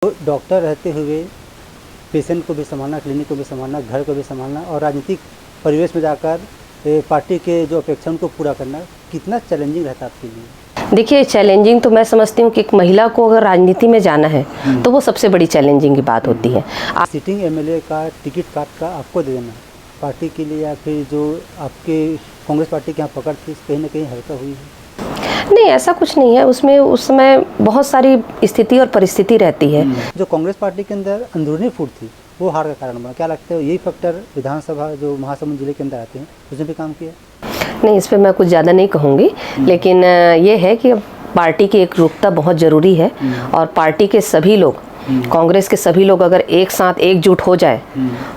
तो डॉक्टर रहते हुए पेशेंट को भी संभालना, क्लिनिक को भी संभालना, घर को भी संभालना और राजनीतिक परिवेश में जाकर पार्टी के जो अपेक्षा उनको पूरा करना कितना चैलेंजिंग रहता है आपके लिए? देखिए, चैलेंजिंग तो मैं समझती हूँ कि एक महिला को अगर राजनीति में जाना है तो वो सबसे बड़ी चैलेंजिंग की बात होती है। सिटिंग एमएलए का टिकट काट का आपको दे देना पार्टी के लिए या फिर जो आपके कांग्रेस पार्टी के यहाँ पकड़ थी कहीं ना कहीं हल्का हुई है? नहीं, ऐसा कुछ नहीं है। उसमें उस समय बहुत सारी स्थिति और परिस्थिति रहती है। जो कांग्रेस पार्टी के अंदर अंदरूनी फूट थी वो हार का कारण बना, क्या लगता है यही फैक्टर विधानसभा जो महासमुंद जिले के अंदर आते हैं उसने भी काम किया? नहीं, इस पर मैं कुछ ज़्यादा नहीं कहूँगी, लेकिन ये है कि अब पार्टी की एकजुटता बहुत ज़रूरी है और पार्टी के सभी लोग, कांग्रेस के सभी लोग अगर एक साथ एकजुट हो जाए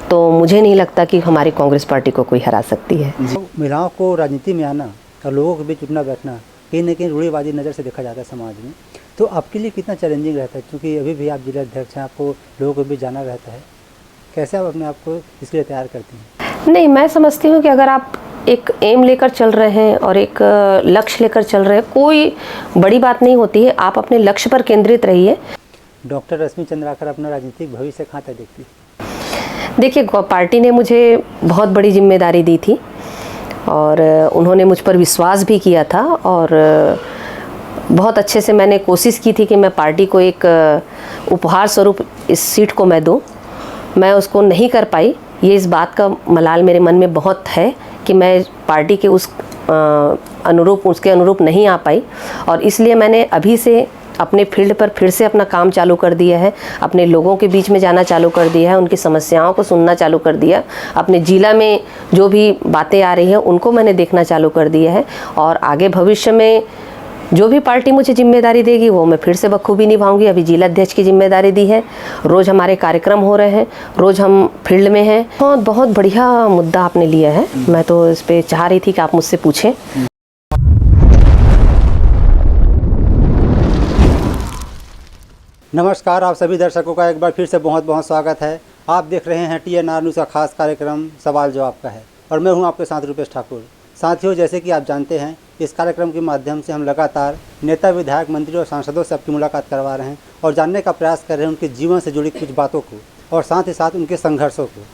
तो मुझे नहीं लगता कि हमारी कांग्रेस पार्टी को कोई हरा सकती है। महिलाओं को राजनीति में आना और लोगों के बीच उठना बैठना कहीं ना कहीं रूढ़िवादी नज़र से देखा जाता है समाज में, तो आपके लिए कितना चैलेंजिंग रहता है? क्योंकि अभी भी आप जिला अध्यक्ष हैं, आपको लोगों के बीच जाना रहता है, कैसे आप अपने आप को इसके लिए तैयार करती हैं? नहीं, मैं समझती हूँ कि अगर आप एक एम लेकर चल रहे हैं और एक लक्ष्य लेकर चल रहे हैं, कोई बड़ी बात नहीं होती है। आप अपने लक्ष्य पर केंद्रित रहिए। डॉक्टर रश्मि चंद्राकर अपना राजनीतिक भविष्य कहाँ तक देखती है? देखिए, पार्टी ने मुझे बहुत बड़ी जिम्मेदारी दी थी और उन्होंने मुझ पर विश्वास भी किया था और बहुत अच्छे से मैंने कोशिश की थी कि मैं पार्टी को एक उपहार स्वरूप इस सीट को मैं दूं। मैं उसको नहीं कर पाई। ये इस बात का मलाल मेरे मन में बहुत है कि मैं पार्टी के उसके अनुरूप नहीं आ पाई और इसलिए मैंने अभी से अपने फील्ड पर फिर से अपना काम चालू कर दिया है, अपने लोगों के बीच में जाना चालू कर दिया है, उनकी समस्याओं को सुनना चालू कर दिया, अपने ज़िला में जो भी बातें आ रही हैं उनको मैंने देखना चालू कर दिया है और आगे भविष्य में जो भी पार्टी मुझे जिम्मेदारी देगी वो मैं फिर से बखूबी निभाऊंगी। अभी जिला अध्यक्ष की जिम्मेदारी दी है, रोज़ हमारे कार्यक्रम हो रहे हैं, रोज़ हम फील्ड में हैं। बहुत बढ़िया मुद्दा आपने लिया है, मैं तो इस पर चाह रही थी कि आप मुझसे पूछें। नमस्कार, आप सभी दर्शकों का एक बार फिर से बहुत बहुत स्वागत है। आप देख रहे हैं TNR न्यूज़ का खास कार्यक्रम सवाल जवाब का है और मैं हूं आपके साथ रुपेश ठाकुर। साथियों, जैसे कि आप जानते हैं इस कार्यक्रम के माध्यम से हम लगातार नेता, विधायक, मंत्री और सांसदों से आपकी मुलाकात करवा रहे हैं और जानने का प्रयास कर रहे हैं उनके जीवन से जुड़ी कुछ बातों को और साथ ही साथ उनके संघर्षों को।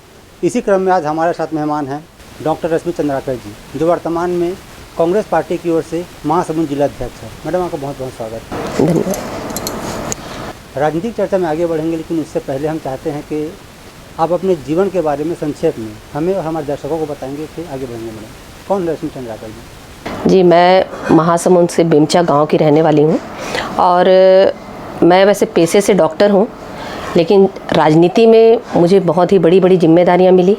इसी क्रम में आज हमारे साथ मेहमान हैं डॉक्टर रश्मि चंद्राकर जी, जो वर्तमान में कांग्रेस पार्टी की ओर से महासमुंद जिला अध्यक्ष है। मैडम, आपका बहुत बहुत स्वागत है। धन्यवाद। राजनीतिक चर्चा में आगे बढ़ेंगे, लेकिन उससे पहले हम चाहते हैं कि आप अपने जीवन के बारे में संक्षेप में हमें और हमारे दर्शकों को बताएंगे, फिर आगे बढ़ेंगे। मैडम, कौन रश्मि चंद्राकर जी? जी, मैं महासमुंद से बेमचा गांव की रहने वाली हूं और मैं वैसे पेशे से डॉक्टर हूं, लेकिन राजनीति में मुझे बहुत ही बड़ी बड़ी जिम्मेदारियां मिली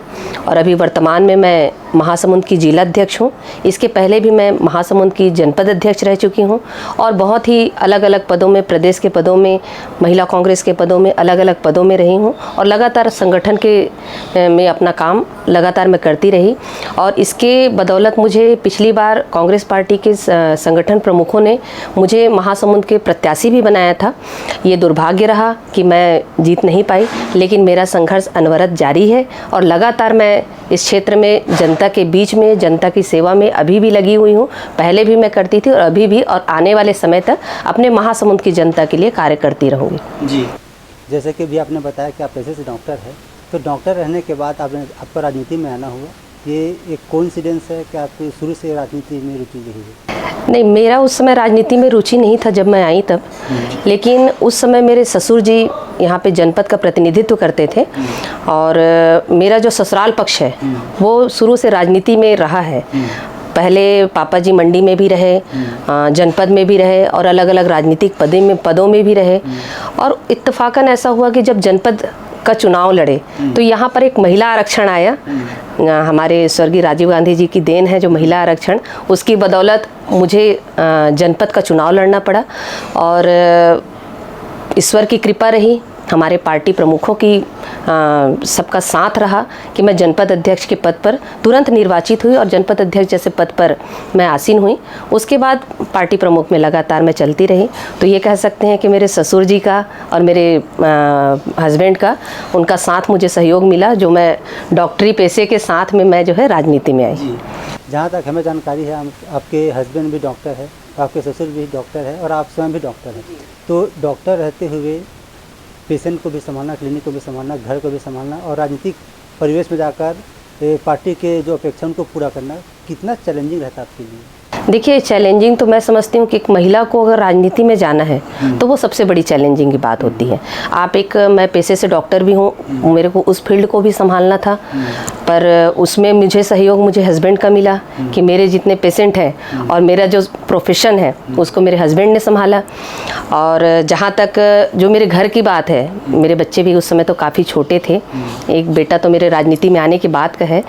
और अभी वर्तमान में मैं महासमुंद की जिला अध्यक्ष हूं। इसके पहले भी मैं महासमुंद की जनपद अध्यक्ष रह चुकी हूं और बहुत ही अलग अलग पदों में, प्रदेश के पदों में, महिला कांग्रेस के पदों में, अलग अलग पदों में रही हूं और लगातार संगठन के में अपना काम लगातार मैं करती रही और इसके बदौलत मुझे पिछली बार कांग्रेस पार्टी के संगठन प्रमुखों ने मुझे महासमुंद के प्रत्याशी भी बनाया था। ये दुर्भाग्य रहा कि मैं जीत नहीं पाई, लेकिन मेरा संघर्ष अनवरत जारी है और लगातार मैं इस क्षेत्र में जनता के बीच में, जनता की सेवा में अभी भी लगी हुई हूँ। पहले भी मैं करती थी और अभी भी और आने वाले समय तक अपने महासमुंद की जनता के लिए कार्य करती रहूँगी। जी, जैसे कि भी आपने बताया कि आप पेशे से डॉक्टर हैं, तो डॉक्टर रहने के बाद आपको राजनीति में आना हुआ, ये एक कोइंसिडेंस है कि आपको शुरू से राजनीति में रुचि रही है? नहीं, मेरा उस समय राजनीति में रुचि नहीं था जब मैं आई तब, लेकिन उस समय मेरे ससुर जी यहाँ पे जनपद का प्रतिनिधित्व करते थे और मेरा जो ससुराल पक्ष है वो शुरू से राजनीति में रहा है। पहले पापा जी मंडी में भी रहे, जनपद में भी रहे और अलग अलग राजनीतिक पदों में भी रहे और इत्तेफाकन ऐसा हुआ कि जब जनपद का चुनाव लड़े तो यहाँ पर एक महिला आरक्षण आया। हमारे स्वर्गीय राजीव गांधी जी की देन है जो महिला आरक्षण, उसकी बदौलत मुझे जनपद का चुनाव लड़ना पड़ा और ईश्वर की कृपा रही, हमारे पार्टी प्रमुखों की सबका साथ रहा कि मैं जनपद अध्यक्ष के पद पर तुरंत निर्वाचित हुई और जनपद अध्यक्ष जैसे पद पर मैं आसीन हुई। उसके बाद पार्टी प्रमुख में लगातार मैं चलती रही। तो ये कह सकते हैं कि मेरे ससुर जी का और मेरे हस्बैंड का, उनका साथ मुझे सहयोग मिला, जो मैं डॉक्टरी पेशे के साथ में मैं जो है राजनीति में आई। जहाँ तक हमें जानकारी है, आपके हस्बैंड भी डॉक्टर है, आपके ससुर भी डॉक्टर है और आप स्वयं भी डॉक्टर हैं। तो डॉक्टर रहते हुए पेशेंट को भी संभालना, क्लिनिक को भी संभालना, घर को भी संभालना और राजनीतिक परिवेश में जाकर पार्टी के जो अपेक्षा उनको पूरा करना कितना चैलेंजिंग रहता है आपके लिए? देखिए, चैलेंजिंग तो मैं समझती हूँ कि एक महिला को अगर राजनीति में जाना है तो वो सबसे बड़ी चैलेंजिंग की बात होती है। मैं पेशे से डॉक्टर भी हूँ, मेरे को उस फील्ड को भी संभालना था, पर उसमें मुझे सहयोग मुझे हस्बैंड का मिला कि मेरे जितने पेशेंट हैं और मेरा जो प्रोफेशन है उसको मेरे हस्बैंड ने संभाला। और जहाँ तक जो मेरे घर की बात है, मेरे बच्चे भी उस समय तो काफ़ी छोटे थे, एक बेटा तो मेरे राजनीति में आने के बाद का है,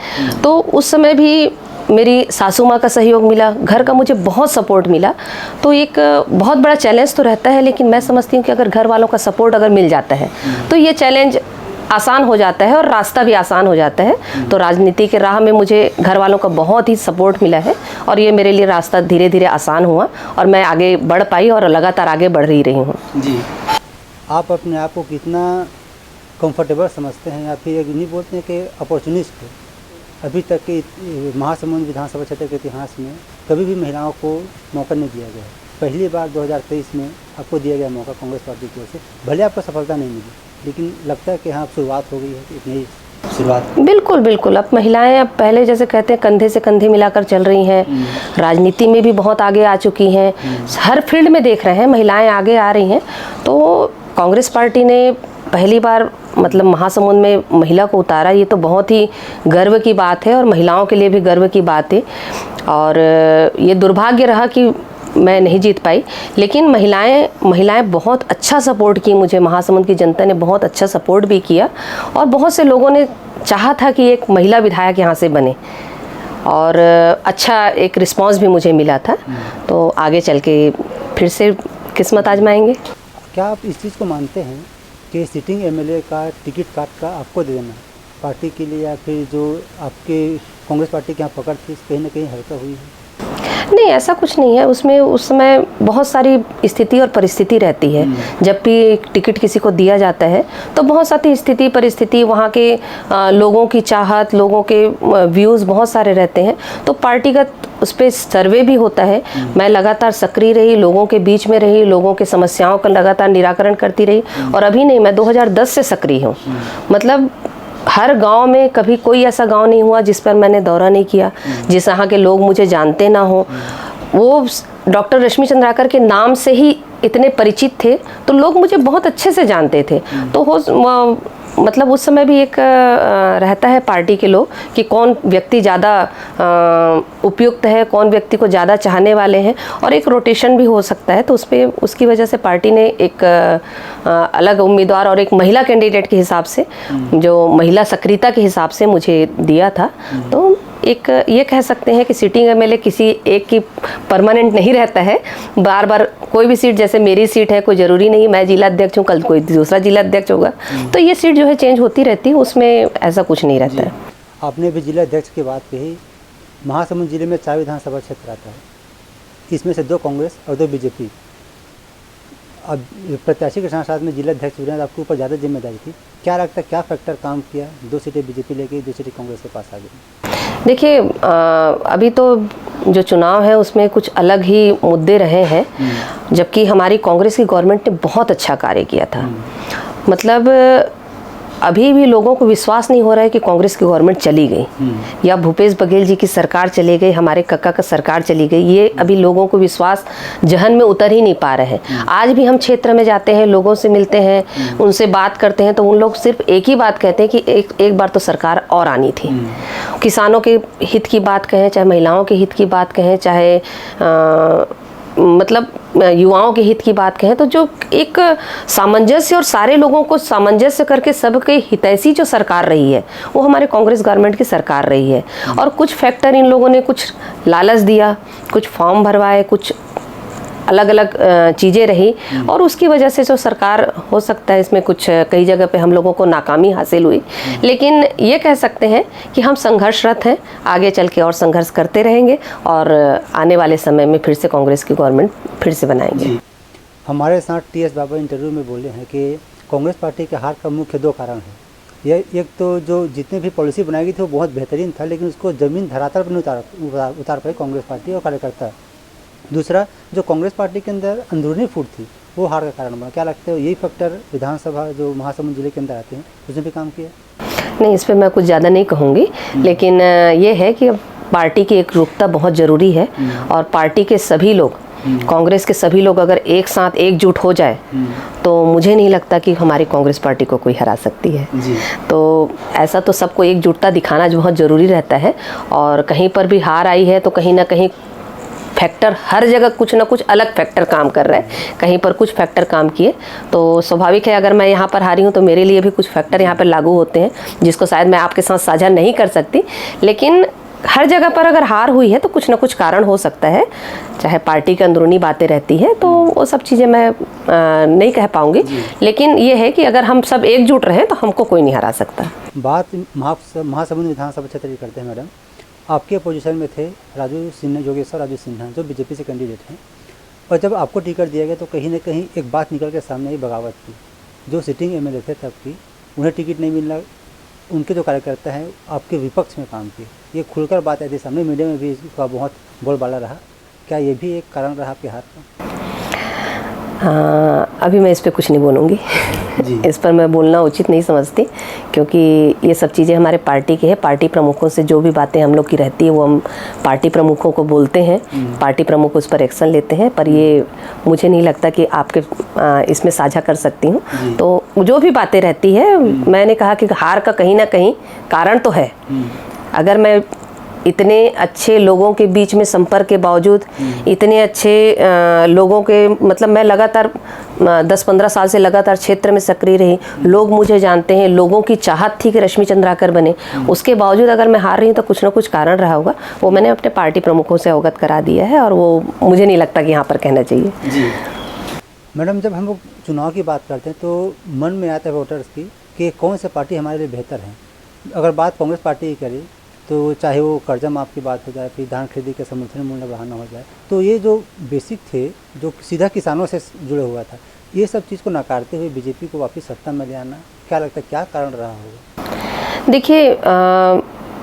तो उस समय भी मेरी सासू माँ का सहयोग मिला, घर का मुझे बहुत सपोर्ट मिला। तो एक बहुत बड़ा चैलेंज तो रहता है, लेकिन मैं समझती हूँ कि अगर घर वालों का सपोर्ट अगर मिल जाता है तो ये चैलेंज आसान हो जाता है और रास्ता भी आसान हो जाता है। तो राजनीति के राह में मुझे घर वालों का बहुत ही सपोर्ट मिला है और ये मेरे लिए रास्ता धीरे धीरे आसान हुआ और मैं आगे बढ़ पाई और लगातार आगे बढ़ ही रही हूँ। जी, आप अपने आप को कितना कंफर्टेबल समझते हैं या फिर नहीं बोलते हैं कि अपॉर्चुनिस्ट हो? अभी तक के महासमुंद विधानसभा क्षेत्र के इतिहास में कभी भी महिलाओं को मौका नहीं दिया गया है। पहली बार 2023 में आपको दिया गया मौका कांग्रेस पार्टी की ओर से। भले आपको सफलता नहीं मिली, लेकिन लगता है कि हाँ, शुरुआत हो गई है, इतनी शुरुआत। बिल्कुल बिल्कुल, अब महिलाएं अब पहले जैसे कहते हैं कंधे से कंधे मिलाकर चल रही हैं, राजनीति में भी बहुत आगे आ चुकी हैं, हर फील्ड में देख रहे हैं महिलाएं आगे आ रही हैं। तो कांग्रेस पार्टी ने पहली बार मतलब महासमुंद में महिला को उतारा, ये तो बहुत ही गर्व की बात है और महिलाओं के लिए भी गर्व की बात है। और ये दुर्भाग्य रहा कि मैं नहीं जीत पाई, लेकिन महिलाएं बहुत अच्छा सपोर्ट की मुझे, महासमुंद की जनता ने बहुत अच्छा सपोर्ट भी किया और बहुत से लोगों ने चाहा था कि एक महिला विधायक यहाँ से बने और अच्छा एक रिस्पांस भी मुझे मिला था। तो आगे चल के फिर से किस्मत आजमाएंगे। क्या आप इस चीज़ को मानते हैं कि सिटिंग एमएलए का टिकट काट का आपको दे देना पार्टी के लिए, या फिर जो आपके कांग्रेस पार्टी की यहाँ पकड़ थी कहीं ना कहीं हल्का हुई है? नहीं, ऐसा कुछ नहीं है। उसमें उस समय बहुत सारी स्थिति और परिस्थिति रहती है। जब भी टिकट किसी को दिया जाता है तो बहुत सारी स्थिति परिस्थिति, वहाँ के लोगों की चाहत, लोगों के व्यूज़ बहुत सारे रहते हैं। तो पार्टीगत उस पर सर्वे भी होता है। मैं लगातार सक्रिय रही, लोगों के बीच में रही, लोगों के समस्याओं का लगातार निराकरण करती रही। और अभी नहीं, मैं 2010 से सक्रिय हूँ। मतलब हर गांव में कभी कोई ऐसा गांव नहीं हुआ जिस पर मैंने दौरा नहीं किया, जिस यहाँ के लोग मुझे जानते ना हो। वो डॉक्टर रश्मि चंद्राकर के नाम से ही इतने परिचित थे, तो लोग मुझे बहुत अच्छे से जानते थे। तो मतलब उस समय भी एक रहता है पार्टी के लोग कि कौन व्यक्ति ज़्यादा उपयुक्त है, कौन व्यक्ति को ज़्यादा चाहने वाले हैं, और एक रोटेशन भी हो सकता है। तो उसकी वजह से पार्टी ने एक अलग उम्मीदवार और एक महिला कैंडिडेट के हिसाब से, जो महिला सक्रियता के हिसाब से मुझे दिया था। तो एक ये कह सकते हैं कि सिटिंग एमएलए किसी एक की परमानेंट नहीं रहता है। बार बार कोई भी सीट, जैसे मेरी सीट है, कोई ज़रूरी नहीं मैं जिला अध्यक्ष हूँ, कल कोई दूसरा जिला अध्यक्ष होगा, तो ये सीट जो है चेंज होती रहती है, उसमें ऐसा कुछ नहीं रहता है। आपने भी जिला अध्यक्ष की बात कही। महासमुंद जिले में 4 विधानसभा क्षेत्र आता है, इसमें से 2 कांग्रेस और 2 बीजेपी। अब प्रत्याशी के साथ साथ में जिला अध्यक्ष बने, आपके ऊपर ज़्यादा जिम्मेदारी थी। क्या लगता है क्या फैक्टर काम किया, 2 सीटें बीजेपी लेके 2 सीटें कांग्रेस के पास आ गई? देखिए, अभी तो जो चुनाव है उसमें कुछ अलग ही मुद्दे रहे हैं, जबकि हमारी कांग्रेस की गवर्नमेंट ने बहुत अच्छा कार्य किया था। मतलब अभी भी लोगों को विश्वास नहीं हो रहा है कि कांग्रेस की गवर्नमेंट चली गई या भूपेश बघेल जी की सरकार चली गई, हमारे कक्का का सरकार चली गई। ये अभी लोगों को विश्वास जहन में उतर ही नहीं पा रहे हैं। आज भी हम क्षेत्र में जाते हैं, लोगों से मिलते हैं, उनसे बात करते हैं, तो उन लोग सिर्फ एक ही बात कहते हैं कि एक बार तो सरकार और आनी थी। किसानों के हित की बात कहें, चाहे महिलाओं के हित की बात कहें, चाहे मतलब युवाओं के हित की बात कहें, तो जो एक सामंजस्य और सारे लोगों को सामंजस्य करके सबके हितैषी जो सरकार रही है, वो हमारे कांग्रेस गवर्नमेंट की सरकार रही है। और कुछ फैक्टर इन लोगों ने कुछ लालच दिया, कुछ फॉर्म भरवाए, कुछ अलग अलग चीज़ें रही, और उसकी वजह से जो सरकार, हो सकता है इसमें कुछ कई जगह पे हम लोगों को नाकामी हासिल हुई। लेकिन ये कह सकते हैं कि हम संघर्षरत हैं, आगे चल के और संघर्ष करते रहेंगे और आने वाले समय में फिर से कांग्रेस की गवर्नमेंट फिर से बनाएंगे। हमारे साथ टीएस बाबा इंटरव्यू में बोले हैं कि कांग्रेस पार्टी के हार का मुख्य 2 कारण है। यह एक तो जो जितने भी पॉलिसी बनाई गई थी वो बहुत बेहतरीन था, लेकिन उसको ज़मीन धरातल पर नहीं उतार पाई कांग्रेस पार्टी और कार्यकर्ता। दूसरा, जो कांग्रेस पार्टी के अंदर अंदरूनी फूट थी वो हार का कारण बना। क्या लगता है यही फैक्टर विधानसभा जो महासमुंद जिले के अंदर आते हैं उसने भी काम किया? नहीं, इस पे मैं कुछ ज़्यादा नहीं कहूँगी, लेकिन ये है कि पार्टी की एकजुटता बहुत ज़रूरी है और पार्टी के सभी लोग, कांग्रेस के सभी लोग अगर एक साथ एकजुट हो जाए तो मुझे नहीं लगता कि हमारी कांग्रेस पार्टी को कोई हरा सकती है। तो ऐसा तो सबको एकजुटता दिखाना बहुत ज़रूरी रहता है और कहीं पर भी हार आई है तो कहीं ना कहीं फैक्टर, हर जगह कुछ ना कुछ अलग फैक्टर काम कर रहा है, कहीं पर कुछ फैक्टर काम किए तो स्वाभाविक है अगर मैं यहाँ पर हारी हूँ तो मेरे लिए भी कुछ फैक्टर यहाँ पर लागू होते हैं जिसको शायद मैं आपके साथ साझा नहीं कर सकती। लेकिन हर जगह पर अगर हार हुई है तो कुछ ना कुछ कारण हो सकता है, चाहे पार्टी के अंदरूनी बातें रहती हैं तो वो सब चीज़ें मैं नहीं कह पाऊँगी, लेकिन ये है कि अगर हम सब एकजुट रहें तो हमको कोई नहीं हरा सकता। बात महासमुंद विधानसभा क्षेत्र की करते हैं मैडम। आपके पोजीशन में थे राजू सिन्हा, योगेश्वर राजू सिन्हा, जो बीजेपी से कैंडिडेट हैं, और जब आपको टिकट दिया गया तो कहीं ना कहीं एक बात निकल के सामने आई, बगावत की। जो सिटिंग एमएलए थे तब की, उन्हें टिकट नहीं मिलना, उनके जो कार्यकर्ता हैं आपके विपक्ष में काम किए, ये खुलकर बात आई थी सामने, मीडिया में भी इसका बहुत बोलबाला रहा। क्या ये भी एक कारण रहा आपके हाथ का? अभी मैं इस पे कुछ नहीं बोलूँगी इस पर मैं बोलना उचित नहीं समझती, क्योंकि ये सब चीज़ें हमारे पार्टी की है। पार्टी प्रमुखों से जो भी बातें हम लोग की रहती है वो हम पार्टी प्रमुखों को बोलते हैं, पार्टी प्रमुख उस पर एक्शन लेते हैं, पर ये मुझे नहीं लगता कि आपके इसमें साझा कर सकती हूँ। तो जो भी बातें रहती है, मैंने कहा कि हार का कहीं ना कहीं कारण तो है। अगर मैं इतने अच्छे लोगों के बीच में संपर्क के बावजूद, इतने अच्छे लोगों के, मतलब मैं लगातार 10-15 साल से लगातार क्षेत्र में सक्रिय रही, लोग मुझे जानते हैं, लोगों की चाहत थी कि रश्मि चंद्राकर बने, उसके बावजूद अगर मैं हार रही हूँ तो कुछ ना कुछ कारण रहा होगा। वो मैंने अपने पार्टी प्रमुखों से अवगत करा दिया है और वो मुझे नहीं लगता कि यहाँ पर कहना चाहिए। मैडम, जब हम लोग चुनाव की बात करते हैं तो मन में आता है वोटर्स की कि कौन सी पार्टी हमारे लिए बेहतर है। अगर बात कांग्रेस पार्टी की करें तो चाहे वो कर्जा माफ की बात हो जाए, फिर धान खरीदी के समर्थन मूल्य बढ़ाना हो जाए, तो ये जो बेसिक थे, जो सीधा किसानों से जुड़े हुआ था, ये सब चीज़ को नकारते हुए बीजेपी को वापस सत्ता में ले आना, क्या लगता है क्या कारण रहा होगा? देखिए,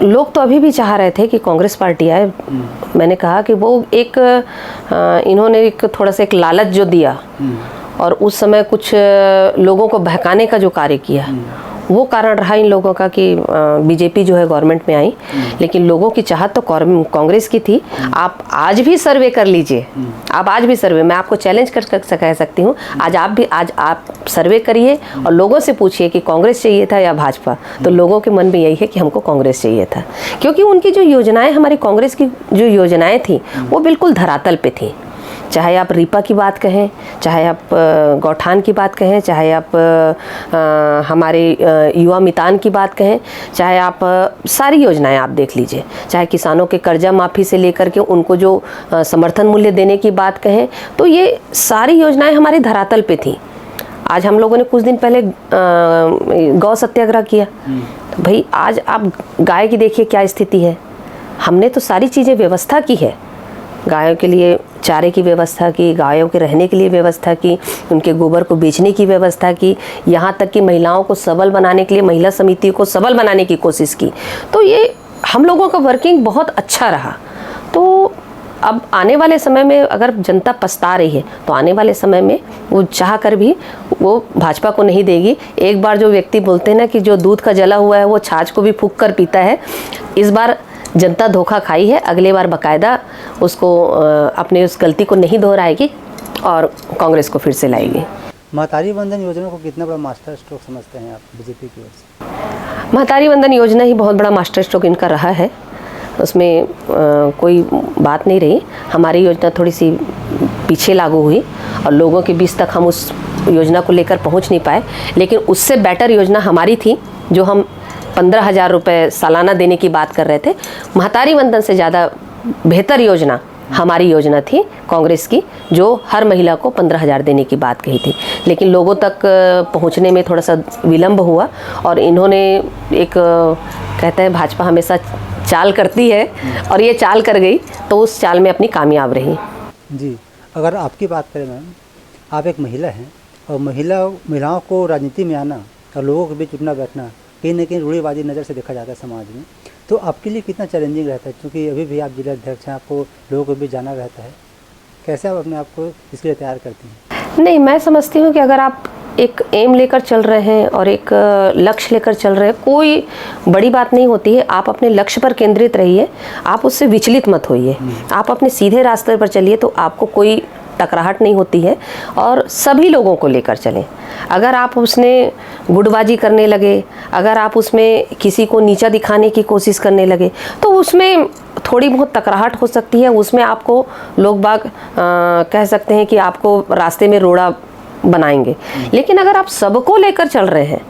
लोग तो अभी भी चाह रहे थे कि कांग्रेस पार्टी आए। मैंने कहा कि वो एक इन्होंने एक थोड़ा सा एक लालच जो दिया और उस समय कुछ लोगों को बहकाने का जो कार्य किया, वो कारण रहा इन लोगों का कि बीजेपी जो है गवर्नमेंट में आई। लेकिन लोगों की चाहत तो कांग्रेस की थी। आप आज भी सर्वे कर लीजिए, आप आज भी सर्वे, मैं आपको चैलेंज कर कह सकती हूँ, आज आप सर्वे करिए और लोगों से पूछिए कि कांग्रेस चाहिए था या भाजपा, तो लोगों के मन में यही है कि हमको कांग्रेस चाहिए था, क्योंकि उनकी जो योजनाएं, हमारी कांग्रेस की जो योजनाएं थी वो बिल्कुल धरातल पे थी। चाहे आप रीपा की बात कहें, चाहे आप गौठान की बात कहें, चाहे आप हमारे युवा मितान की बात कहें, चाहे आप सारी योजनाएं आप देख लीजिए, चाहे किसानों के कर्जा माफ़ी से लेकर के उनको जो समर्थन मूल्य देने की बात कहें, तो ये सारी योजनाएं हमारी धरातल पे थी। आज हम लोगों ने कुछ दिन पहले गौ सत्याग्रह किया, तो भाई आज आप गाय की देखिए क्या स्थिति है। हमने तो सारी चीज़ें व्यवस्था की है, गायों के लिए चारे की व्यवस्था की, गायों के रहने के लिए व्यवस्था की, उनके गोबर को बेचने की व्यवस्था की, यहाँ तक कि महिलाओं को सबल बनाने के लिए महिला समिति को सबल बनाने की कोशिश की। तो ये हम लोगों का वर्किंग बहुत अच्छा रहा। तो अब आने वाले समय में अगर जनता पछता रही है तो आने वाले समय में वो चाह कर भी वो भाजपा को नहीं देगी। एक बार जो व्यक्ति बोलते हैं ना कि जो दूध का जला हुआ है वो छाछ को भी फूंक कर पीता है, इस बार जनता धोखा खाई है, अगले बार बाकायदा उसको अपने उस गलती को नहीं दोहराएगी और कांग्रेस को फिर से लाएगी। महतारी वंदन योजना को कितना बड़ा मास्टर स्ट्रोक समझते हैं आप बीजेपी की ओर से? महतारी वंदन योजना ही बहुत बड़ा मास्टर स्ट्रोक इनका रहा है, उसमें कोई बात नहीं रही। हमारी योजना थोड़ी सी पीछे लागू हुई और लोगों के बीच तक हम उस योजना को लेकर पहुंच नहीं पाए, लेकिन उससे बेटर योजना हमारी थी जो हम 15,000 रुपये सालाना देने की बात कर रहे थे। महतारी वंदन से ज़्यादा बेहतर योजना हमारी योजना थी कांग्रेस की, जो हर महिला को 15,000 देने की बात कही थी, लेकिन लोगों तक पहुंचने में थोड़ा सा विलम्ब हुआ और इन्होंने एक कहते हैं भाजपा हमेशा चाल करती है और ये चाल कर गई, तो उस चाल में अपनी कामयाब रही। जी, अगर आपकी बात करें मैम, आप एक महिला हैं और महिलाओं को राजनीति में आना और लोगों के बीच उठना बैठना कहीं ना कहीं रूढ़िवादी नज़र से देखा जाता है समाज में, तो आपके लिए कितना चैलेंजिंग रहता है? क्योंकि अभी भी आप जिला अध्यक्ष हैं, आपको लोगों को भी जाना रहता है, कैसे आप अपने आप को इसके लिए तैयार करती हैं? नहीं, मैं समझती हूँ कि अगर आप एक एम लेकर चल रहे हैं और एक लक्ष्य लेकर चल रहे हैं, कोई बड़ी बात नहीं होती है। आप अपने लक्ष्य पर केंद्रित रहिए, आप उससे विचलित मत होइए, आप अपने सीधे रास्ते पर चलिए, तो आपको कोई टकराहट नहीं होती है। और सभी लोगों को लेकर चलें। अगर आप उसमें गुटबाजी करने लगे, अगर आप उसमें किसी को नीचा दिखाने की कोशिश करने लगे, तो उसमें थोड़ी बहुत टकराहट हो सकती है। उसमें आपको लोग बाग कह सकते हैं कि आपको रास्ते में रोड़ा बनाएंगे। लेकिन अगर आप सबको लेकर चल रहे हैं,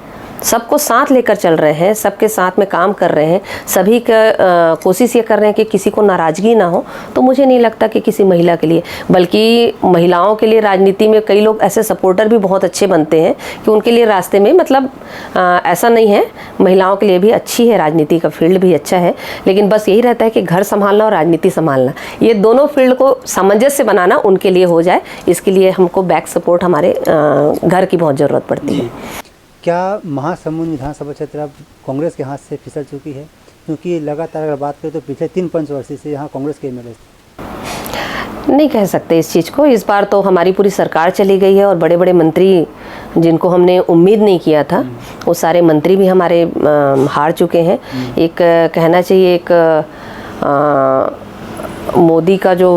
सबको साथ लेकर चल रहे हैं, सबके साथ में काम कर रहे हैं, सभी का कोशिश ये कर रहे हैं कि किसी को नाराज़गी ना हो, तो मुझे नहीं लगता कि किसी महिला के लिए, बल्कि महिलाओं के लिए राजनीति में कई लोग ऐसे सपोर्टर भी बहुत अच्छे बनते हैं कि उनके लिए रास्ते में मतलब ऐसा नहीं है। महिलाओं के लिए भी अच्छी है, राजनीति का फील्ड भी अच्छा है। लेकिन बस यही रहता है कि घर संभालना और राजनीति संभालना, ये दोनों फील्ड को सामंजस्य बनाना उनके लिए हो जाए, इसके लिए हमको बैक सपोर्ट हमारे घर की बहुत ज़रूरत पड़ती है। क्या महासमुंद विधानसभा क्षेत्र अब कांग्रेस के हाथ से फिसल चुकी है? क्योंकि लगातार अगर बात करें तो पिछले 3 पंचवर्षीय से यहाँ कांग्रेस के एमएलए नहीं कह सकते इस चीज़ को। इस बार तो हमारी पूरी सरकार चली गई है और बड़े बड़े मंत्री जिनको हमने उम्मीद नहीं किया था, वो सारे मंत्री भी हमारे हार चुके हैं। एक कहना चाहिए एक मोदी का जो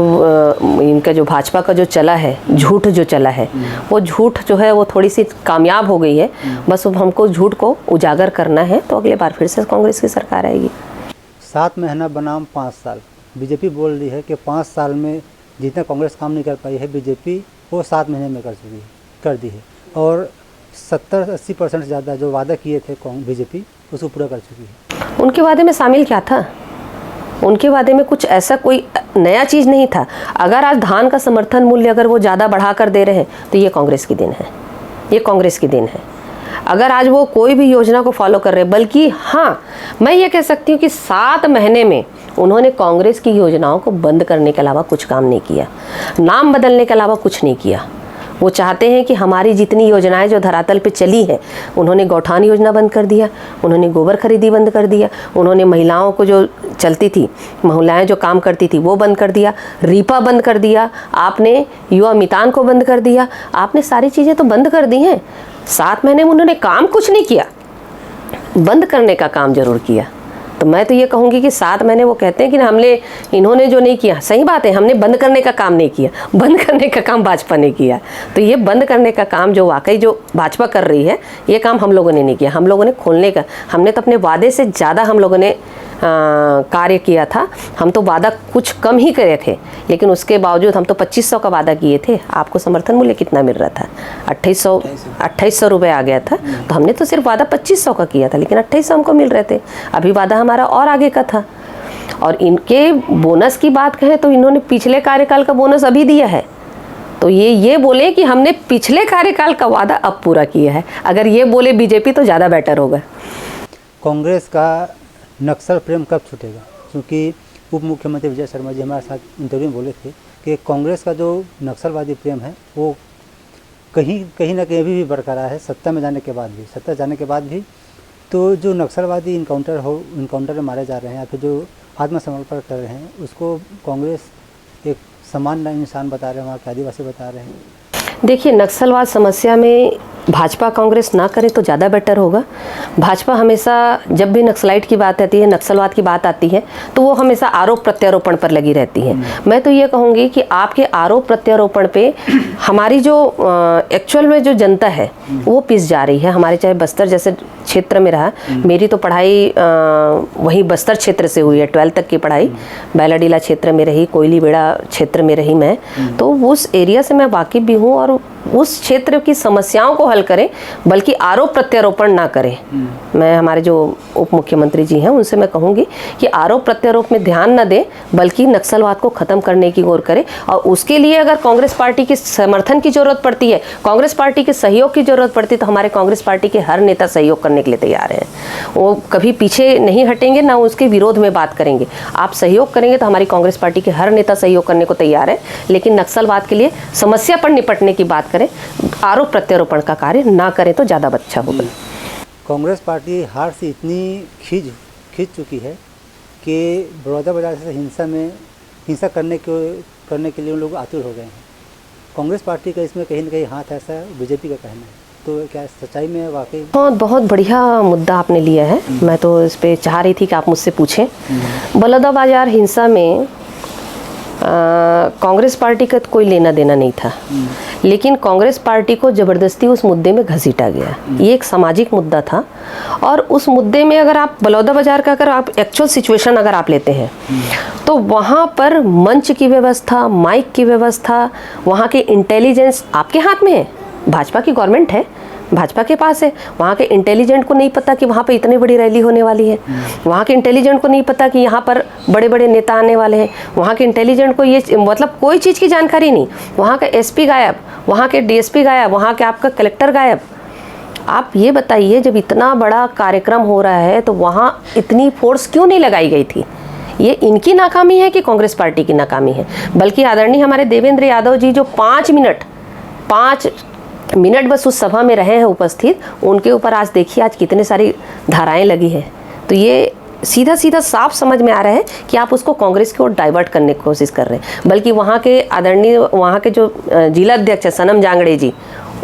इनका जो भाजपा का जो चला है, झूठ जो चला है, वो झूठ जो है वो थोड़ी सी कामयाब हो गई है। बस अब हमको झूठ को उजागर करना है, तो अगले बार फिर से कांग्रेस की सरकार आएगी। 7 महीना बनाम 5 साल, बीजेपी बोल रही है कि 5 साल में जितना कांग्रेस काम नहीं कर पाई है, बीजेपी वो 7 महीने में कर दी है। और 70-80% ज़्यादा जो वादा किए थे बीजेपी उसको पूरा कर चुकी है। उनके वादे में शामिल क्या था? उनके वादे में कुछ ऐसा कोई नया चीज़ नहीं था। अगर आज धान का समर्थन मूल्य अगर वो ज़्यादा बढ़ा कर दे रहे हैं, तो ये कांग्रेस की देन है, ये कांग्रेस की देन है। अगर आज वो कोई भी योजना को फॉलो कर रहे हैं, बल्कि हाँ, मैं ये कह सकती हूँ कि 7 महीने में उन्होंने कांग्रेस की योजनाओं को बंद करने के अलावा कुछ काम नहीं किया, नाम बदलने के अलावा कुछ नहीं किया। वो चाहते हैं कि हमारी जितनी योजनाएं जो धरातल पे चली हैं, उन्होंने गौठान योजना बंद कर दिया, उन्होंने गोबर खरीदी बंद कर दिया, उन्होंने महिलाओं को जो चलती थी, महिलाएं जो काम करती थी वो बंद कर दिया, रीपा बंद कर दिया, आपने युवा मितान को बंद कर दिया, आपने सारी चीज़ें तो बंद कर दी हैं। 7 महीने में उन्होंने काम कुछ नहीं किया, बंद करने का काम जरूर किया। तो मैं तो ये कहूँगी कि 7 महीने वो कहते हैं कि इन्होंने जो नहीं किया, सही बात है, हमने बंद करने का काम नहीं किया, बंद करने का काम भाजपा ने किया। तो ये बंद करने का काम जो वाकई जो भाजपा कर रही है, ये काम हम लोगों ने नहीं किया। हम लोगों ने खोलने का, हमने तो अपने वादे से ज़्यादा हम लोगों ने कार्य किया था। हम तो वादा कुछ कम ही करे थे, लेकिन उसके बावजूद हम तो 2500 का वादा किए थे। आपको समर्थन मूल्य कितना मिल रहा था? 2800 रुपये आ गया था। तो हमने तो सिर्फ वादा 2500 का किया था, लेकिन 2800 हमको मिल रहे थे। अभी वादा हमारा और आगे का था। और इनके बोनस की बात कहें तो इन्होंने पिछले कार्यकाल का बोनस अभी दिया है। तो ये बोले कि हमने पिछले कार्यकाल का वादा अब पूरा किया है, अगर ये बोले बीजेपी तो ज़्यादा बेटर होगा। कांग्रेस का नक्सल प्रेम कब छूटेगा? क्योंकि उप मुख्यमंत्री विजय शर्मा जी हमारे साथ इंटरव्यू में बोले थे कि कांग्रेस का जो नक्सलवादी प्रेम है वो कहीं ना कहीं अभी भी बरकरार है, सत्ता में जाने के बाद भी। तो जो नक्सलवादी इनकाउंटर में मारे जा रहे हैं या फिर जो आत्मसमर्पण कर रहे हैं, उसको कांग्रेस एक समान इंसान बता रहे हैं, वहाँ के आदिवासी बता रहे हैं। देखिए, नक्सलवाद समस्या में भाजपा कांग्रेस ना करे तो ज़्यादा बेटर होगा। भाजपा हमेशा जब भी नक्सलाइट की बात आती है, नक्सलवाद की बात आती है, तो वो हमेशा आरोप प्रत्यारोपण पर लगी रहती है। मैं तो ये कहूँगी कि आपके आरोप प्रत्यारोपण पे हमारी जो एक्चुअल में जो जनता है वो पिस जा रही है। हमारे चाहे बस्तर जैसे क्षेत्र में रहा, मेरी तो पढ़ाई वही बस्तर क्षेत्र से हुई है, 12th तक की पढ़ाई बैलाडीला क्षेत्र में रही, कोयलीबेड़ा क्षेत्र में रही मैं। तो उस एरिया से मैं वाकिफ भी हूँ। और उस क्षेत्र की समस्याओं को हल करें, बल्कि आरोप प्रत्यारोपण ना करें। मैं हमारे जो उप मुख्यमंत्री जी हैं उनसे मैं कहूँगी कि आरोप प्रत्यारोप में ध्यान न दें, बल्कि नक्सलवाद को ख़त्म करने की ओर करें। और उसके लिए अगर कांग्रेस पार्टी की समर्थन की ज़रूरत पड़ती है, कांग्रेस पार्टी के सहयोग की ज़रूरत पड़ती है, तो हमारे कांग्रेस पार्टी के हर नेता सहयोग करने के लिए तैयार हैं। वो कभी पीछे नहीं हटेंगे, ना उसके विरोध में बात करेंगे। आप सहयोग करेंगे तो हमारी कांग्रेस पार्टी के हर नेता सहयोग करने को तैयार है। लेकिन नक्सलवाद के लिए समस्या पर निपटने की बात करें, आरोप प्रत्यारोपण का कार्य ना करें तो ज़्यादा अच्छा होगा। कांग्रेस पार्टी हार से इतनी खींच चुकी है कि बड़ौदा बाजार से हिंसा करने के लिए उन लोग आतुर हो गए हैं। कांग्रेस पार्टी का इसमें कहीं ना कहीं हाथ ऐसा बीजेपी का कहना है, तो क्या सच्चाई में वाकई? बहुत बढ़िया मुद्दा आपने लिया है। मैं तो इस पे चाह रही थी कि आप मुझसे पूछें। बलौदाबाजार हिंसा में कांग्रेस पार्टी का कोई लेना देना नहीं था, लेकिन कांग्रेस पार्टी को ज़बरदस्ती उस मुद्दे में घसीटा गया। ये एक सामाजिक मुद्दा था और उस मुद्दे में अगर आप बलौदाबाजार का अगर आप एक्चुअल सिचुएशन अगर आप लेते हैं तो वहाँ पर मंच की व्यवस्था, माइक की व्यवस्था, वहाँ के इंटेलिजेंस आपके हाथ में है। भाजपा की गवर्नमेंट है, भाजपा के पास है। वहाँ के इंटेलिजेंट को नहीं पता कि वहाँ पे इतनी बड़ी रैली होने वाली है। वहाँ के इंटेलिजेंट को नहीं पता कि यहाँ पर बड़े बड़े नेता आने वाले हैं। वहाँ के इंटेलिजेंट को ये मतलब कोई चीज़ की जानकारी नहीं। वहाँ का एसपी गायब, वहाँ के डीएसपी गायब, वहाँ के आपका कलेक्टर गायब। आप ये बताइए, जब इतना बड़ा कार्यक्रम हो रहा है तो वहाँ इतनी फोर्स क्यों नहीं लगाई गई थी? ये इनकी नाकामी है कि कांग्रेस पार्टी की नाकामी है? बल्कि आदरणीय हमारे देवेंद्र यादव जी जो 5 मिनट बस उस सभा में रहे हैं उपस्थित, उनके ऊपर आज देखिए आज कितने सारी धाराएं लगी है। तो ये सीधा सीधा साफ समझ में आ रहा है कि आप उसको कांग्रेस की ओर डाइवर्ट करने की कोशिश कर रहे हैं। बल्कि वहाँ के आदरणीय वहाँ के जो जिला अध्यक्ष है सनम जांगड़े जी,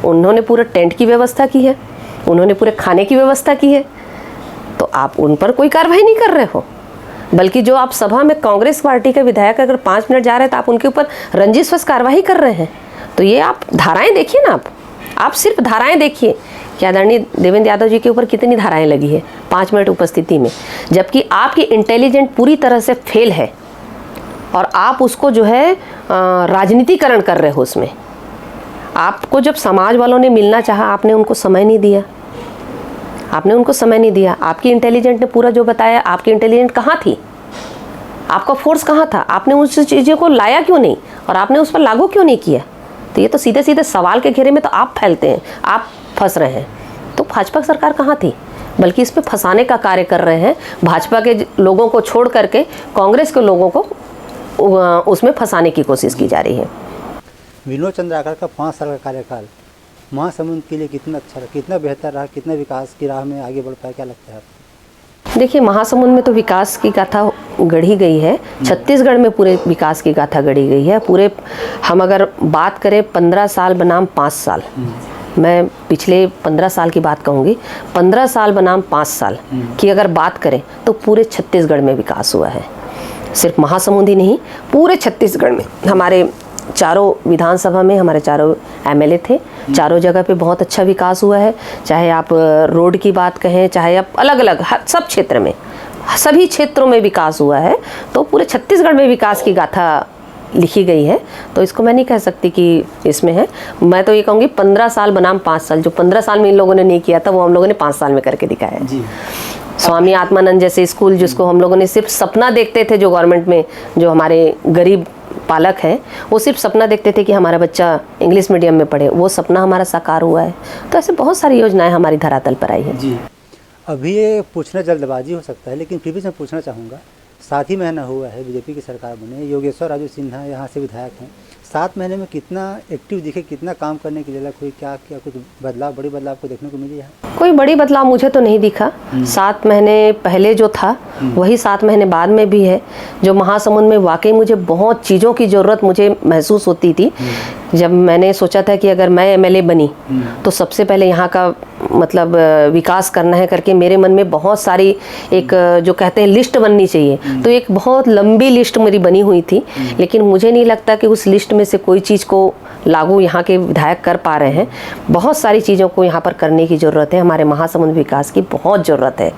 उन्होंने पूरा टेंट की व्यवस्था की है, उन्होंने पूरे खाने की व्यवस्था की है। तो आप उन पर कोई कार्रवाई नहीं कर रहे हो, बल्कि जो आप सभा में कांग्रेस पार्टी के विधायक अगर 5 मिनट जा रहे हैं तो आप उनके ऊपर रंजिश कार्रवाई कर रहे हैं। तो ये आप धाराएं देखिए ना, आप सिर्फ धाराएं देखिए कि आदरणीय देवेंद्र यादव जी के ऊपर कितनी धाराएं लगी है 5 मिनट उपस्थिति में, जबकि आपकी इंटेलिजेंट पूरी तरह से फेल है और आप उसको जो है राजनीतिकरण कर रहे हो। उसमें आपको जब समाज वालों ने मिलना चाहा, आपने उनको समय नहीं दिया, आपने उनको समय नहीं दिया। आपकी इंटेलिजेंट ने पूरा जो बताया, आपकी इंटेलिजेंट कहाँ थी? आपका फोर्स कहाँ था? आपने उस चीज़ों को लाया क्यों नहीं और आपने उस पर लागू क्यों नहीं किया? तो ये तो सीधे सीधे सवाल के घेरे में तो आप फैलते हैं, आप फंस रहे हैं। तो भाजपा सरकार कहाँ थी? बल्कि इस पे फंसाने का कार्य कर रहे हैं। भाजपा के लोगों को छोड़ करके कांग्रेस के लोगों को उसमें फंसाने की कोशिश की जा रही है। विनोद चंद्राकर का 5 साल का कार्यकाल महासमुंद के लिए कितना अच्छा रहा, कितना बेहतर रहा, कितना विकास की राह में आगे बढ़ पाया, क्या लगता है आपको? देखिए, महासमुंद में तो विकास की गाथा गढ़ी गई है। छत्तीसगढ़ में पूरे विकास की गाथा गढ़ी गई है। पूरे हम अगर बात करें 15 साल बनाम 5 साल, मैं पिछले 15 साल की बात कहूँगी, 15 साल बनाम 5 साल की अगर बात करें तो पूरे छत्तीसगढ़ में विकास हुआ है। सिर्फ महासमुंद ही नहीं, पूरे छत्तीसगढ़ में हमारे चारों विधानसभा में हमारे चारों एमएलए थे, चारों जगह पे बहुत अच्छा विकास हुआ है। चाहे आप रोड की बात कहें, चाहे आप अलग अलग सब क्षेत्र में, सभी क्षेत्रों में विकास हुआ है। तो पूरे छत्तीसगढ़ में विकास की गाथा लिखी गई है। तो इसको मैं नहीं कह सकती कि इसमें है। मैं तो ये कहूँगी 15 साल बनाम 5 साल। जो 15 साल में इन लोगों ने नहीं किया था वो हम लोगों ने 5 साल में करके दिखाया है। स्वामी आत्मानंद जैसे स्कूल, जिसको हम लोगों ने सिर्फ सपना देखते थे, जो गवर्नमेंट में जो हमारे गरीब पालक हैं वो सिर्फ सपना देखते थे कि हमारा बच्चा इंग्लिश मीडियम में पढ़े, वो सपना हमारा साकार हुआ है। तो ऐसे बहुत सारी योजनाएं हमारी धरातल पर आई है। जी, अभी ये पूछना जल्दबाजी हो सकता है, लेकिन फिर भी मैं पूछना चाहूँगा, 7 ही महीना हुआ है बीजेपी की सरकार बने, योगेश्वर राजू सिन्हा यहाँ से विधायक हैं। 7 महीने में कितना एक्टिव दिखे, कितना काम करने की जरूरत हुई, क्या क्या कुछ बदलाव, बड़ी बदलाव आपको देखने को मिली है? कोई बड़ी बदलाव मुझे तो नहीं दिखा। 7 महीने पहले जो था वही 7 महीने बाद में भी है। जो महासमुंद में वाकई मुझे बहुत चीज़ों की ज़रूरत मुझे महसूस होती थी। जब मैंने सोचा था कि अगर मैं एमएलए बनी तो सबसे पहले यहाँ का मतलब विकास करना है करके मेरे मन में बहुत सारी एक जो कहते हैं लिस्ट बननी चाहिए। तो एक बहुत लंबी लिस्ट मेरी बनी हुई थी, लेकिन मुझे नहीं लगता कि उस लिस्ट में से कोई चीज़ को लागू यहाँ के विधायक कर पा रहे हैं। बहुत सारी चीज़ों को यहाँ पर करने की ज़रूरत है। हमारे महासमुंद विकास की बहुत ज़रूरत है।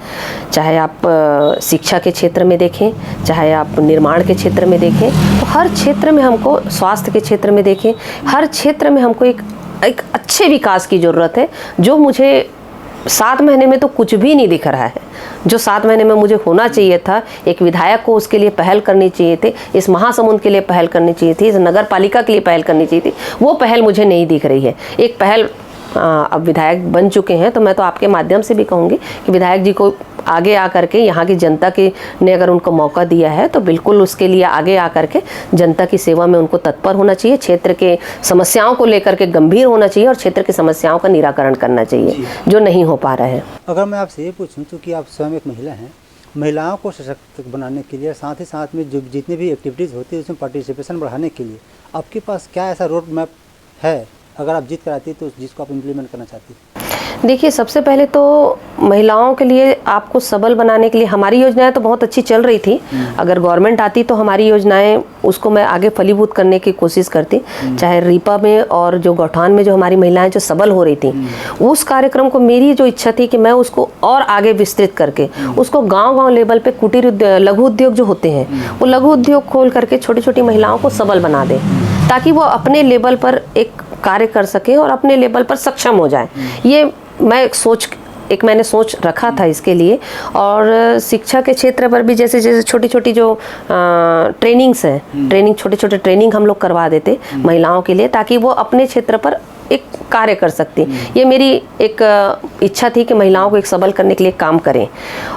चाहे आप शिक्षा के क्षेत्र में देखें, चाहे आप निर्माण के क्षेत्र में देखें, तो हर क्षेत्र में हमको, स्वास्थ्य के क्षेत्र में देखें, हर क्षेत्र में हमको एक अच्छे विकास की ज़रूरत है। जो मुझे 7 महीने में तो कुछ भी नहीं दिख रहा है। जो 7 महीने में मुझे होना चाहिए था, एक विधायक को उसके लिए पहल करनी चाहिए थी, इस महासमुंद के लिए पहल करनी चाहिए थी, इस नगर पालिका के लिए पहल करनी चाहिए थी, वो पहल मुझे नहीं दिख रही है। एक पहल अब विधायक बन चुके हैं तो मैं तो आपके माध्यम से भी कहूँगी कि विधायक जी को आगे आकर के यहाँ की जनता के ने अगर उनको मौका दिया है तो बिल्कुल उसके लिए आगे आकर के जनता की सेवा में उनको तत्पर होना चाहिए। क्षेत्र के समस्याओं को लेकर के गंभीर होना चाहिए और क्षेत्र की समस्याओं का निराकरण करना चाहिए, जो नहीं हो पा रहा है। अगर मैं आपसे ये पूछूं तो कि आप स्वयं एक महिला हैं, महिलाओं को सशक्त बनाने के लिए, साथ ही साथ में जो जितनी भी एक्टिविटीज़ होती है उसमें पार्टिसिपेशन बढ़ाने के लिए आपके पास क्या ऐसा रोड मैप है, अगर आप जीत कर आती तो जिसको आप इम्प्लीमेंट करना चाहती? देखिए, सबसे पहले तो महिलाओं के लिए आपको सबल बनाने के लिए हमारी योजनाएं तो बहुत अच्छी चल रही थी। अगर गवर्नमेंट आती तो हमारी योजनाएं उसको मैं आगे फलीभूत करने की कोशिश करती। चाहे रीपा में और जो गौठान में जो हमारी महिलाएं जो सबल हो रही थी, उस कार्यक्रम को मेरी जो इच्छा थी कि मैं उसको और आगे विस्तृत करके उसको गाँव-गाँव लेवल पे कुटीर लघु उद्योग जो होते हैं, वो लघु उद्योग खोल करके छोटी छोटी महिलाओं को सबल बना दें, ताकि वो अपने लेवल पर एक कार्य कर सकें और अपने लेवल पर सक्षम हो जाए। ये मैंने सोच रखा था इसके लिए। और शिक्षा के क्षेत्र पर भी जैसे जैसे छोटी छोटी जो ट्रेनिंग्स हैं, छोटे छोटे ट्रेनिंग हम लोग करवा देते महिलाओं के लिए, ताकि वो अपने क्षेत्र पर एक कार्य कर सकती। ये मेरी एक इच्छा थी कि महिलाओं को एक सबल करने के लिए काम करें।